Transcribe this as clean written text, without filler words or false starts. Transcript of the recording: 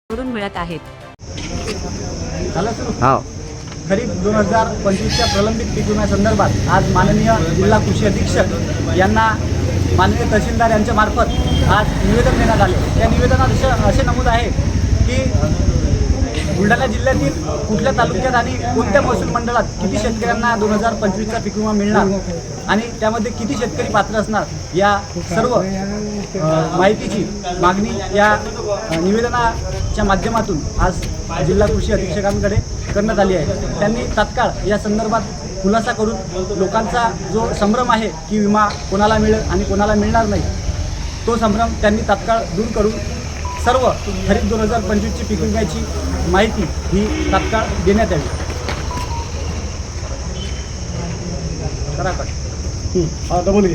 वरून मिळत आहेत. खरीप 2025च्या प्रलंबित पीक विम्यासंदर्भात आज माननीय जिल्हा कृषी अधीक्षक यांना माननीय तहसीलदार यांच्या मार्फत आज निवेदन देण्यात आले. या निवेदनात असे नमूद आहे की बुलढाणा जिल्ह्यातील कुठल्या तालुक्यात आणि कोणत्या महसूल मंडळात किती शेतकऱ्यांना 2025चा पीक विमा मिळणार आणि त्यामध्ये किती शेतकरी पात्र असणार या सर्व माहितीची मागणी या निवेदनाच्या माध्यमातून आज जिल्हा कृषी अधीक्षकांकडे करण्यात आली आहे. त्यांनी तात्काळ या संदर्भात खुलासा करून लोकांचा जो संभ्रम आहे की विमा कोणाला मिळेल आणि कोणाला मिळणार नाही, तो संभ्रम त्यांनी तात्काळ दूर करून सर्व खरीप 2025ची पीक विम्याची माहिती ही तात्काळ देण्यात यावी. डबल